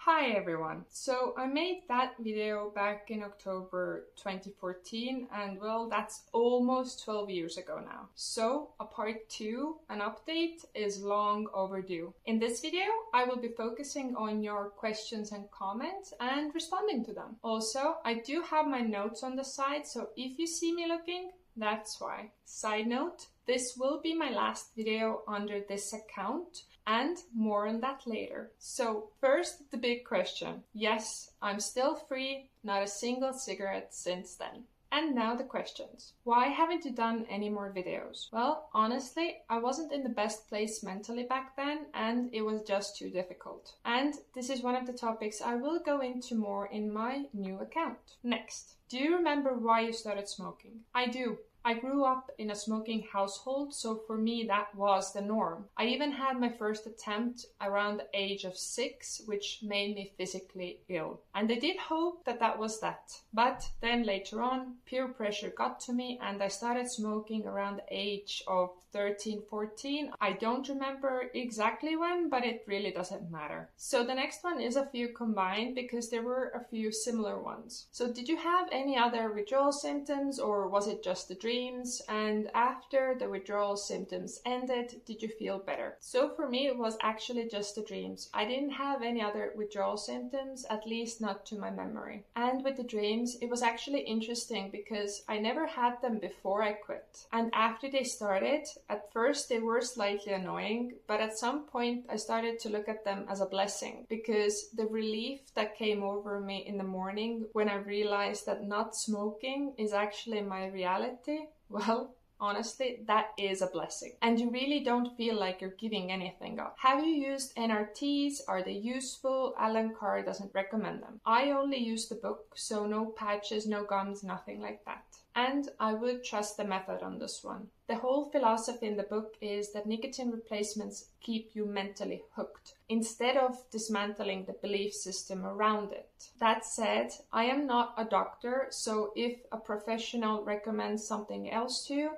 Hi everyone! So I made that video back in October 2014 and well, that's almost 12 years ago now. So a part 2, an update, is long overdue. In this video, I will be focusing on your questions and comments and responding to them. Also, I do have my notes on the side, so if you see me looking, that's why. Side note, this will be my last video under this account, and more on that later. So first, the big question. Yes, I'm still free, not a single cigarette since then. And now the questions. Why haven't you done any more videos? Well, honestly, I wasn't in the best place mentally back then, and it was just too difficult. And this is one of the topics I will go into more in my new account. Next, do you remember why you started smoking? I do. I grew up in a smoking household, so for me that was the norm. I even had my first attempt around the age of 6, which made me physically ill. And I did hope that that was that. But then later on, peer pressure got to me and I started smoking around the age of 13, 14. I don't remember exactly when, but it really doesn't matter. So the next one is a few combined because there were a few similar ones. So did you have any other withdrawal symptoms, or was it just the dream? And after the withdrawal symptoms ended, did you feel better? So for me, it was actually just the dreams. I didn't have any other withdrawal symptoms, at least not to my memory. And with the dreams, it was actually interesting because I never had them before I quit. And after they started, at first they were slightly annoying, but at some point I started to look at them as a blessing, because the relief that came over me in the morning when I realized that not smoking is actually my reality, well, honestly, that is a blessing. And you really don't feel like you're giving anything up. Have you used NRTs? Are they useful? Allen Carr doesn't recommend them. I only use the book, so no patches, no gums, nothing like that. And I would trust the method on this one. The whole philosophy in the book is that nicotine replacements keep you mentally hooked, instead of dismantling the belief system around it. That said, I am not a doctor, so if a professional recommends something else to you,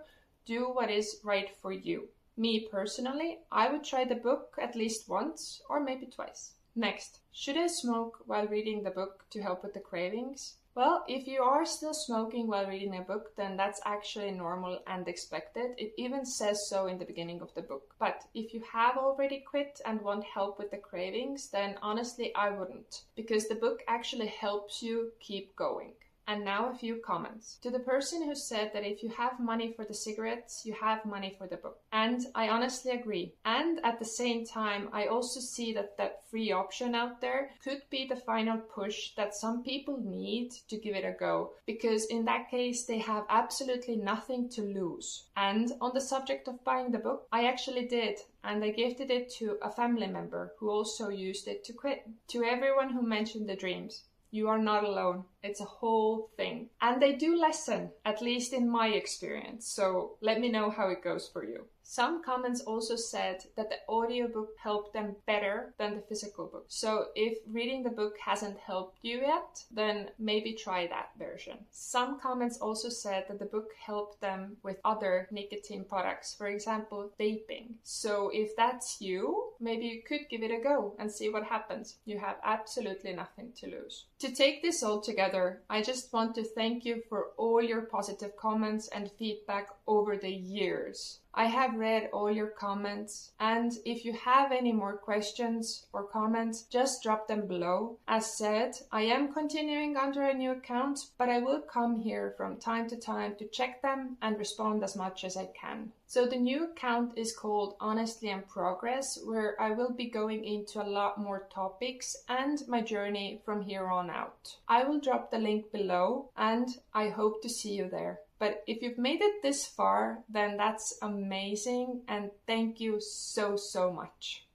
do what is right for you. Me personally, I would try the book at least once or maybe twice. Next, should I smoke while reading the book to help with the cravings? Well, if you are still smoking while reading a book, then that's actually normal and expected. It even says so in the beginning of the book. But if you have already quit and want help with the cravings, then honestly I wouldn't, because the book actually helps you keep going. And now a few comments. To the person who said that if you have money for the cigarettes, you have money for the book. And I honestly agree. And at the same time, I also see that that free option out there could be the final push that some people need to give it a go. Because in that case, they have absolutely nothing to lose. And on the subject of buying the book, I actually did. And I gifted it to a family member who also used it to quit. To everyone who mentioned the dreams, you are not alone. It's a whole thing. And they do lessen, at least in my experience. So let me know how it goes for you. Some comments also said that the audiobook helped them better than the physical book. So if reading the book hasn't helped you yet, then maybe try that version. Some comments also said that the book helped them with other nicotine products, for example, vaping. So if that's you, maybe you could give it a go and see what happens. You have absolutely nothing to lose. To take this all together, I just want to thank you for all your positive comments and feedback over the years. I have read all your comments, and if you have any more questions or comments, just drop them below. As said, I am continuing under a new account, but I will come here from time to time to check them and respond as much as I can. So the new account is called Honestly in Progress, where I will be going into a lot more topics and my journey from here on out. I will drop the link below and I hope to see you there. But if you've made it this far, then that's amazing and thank you so much.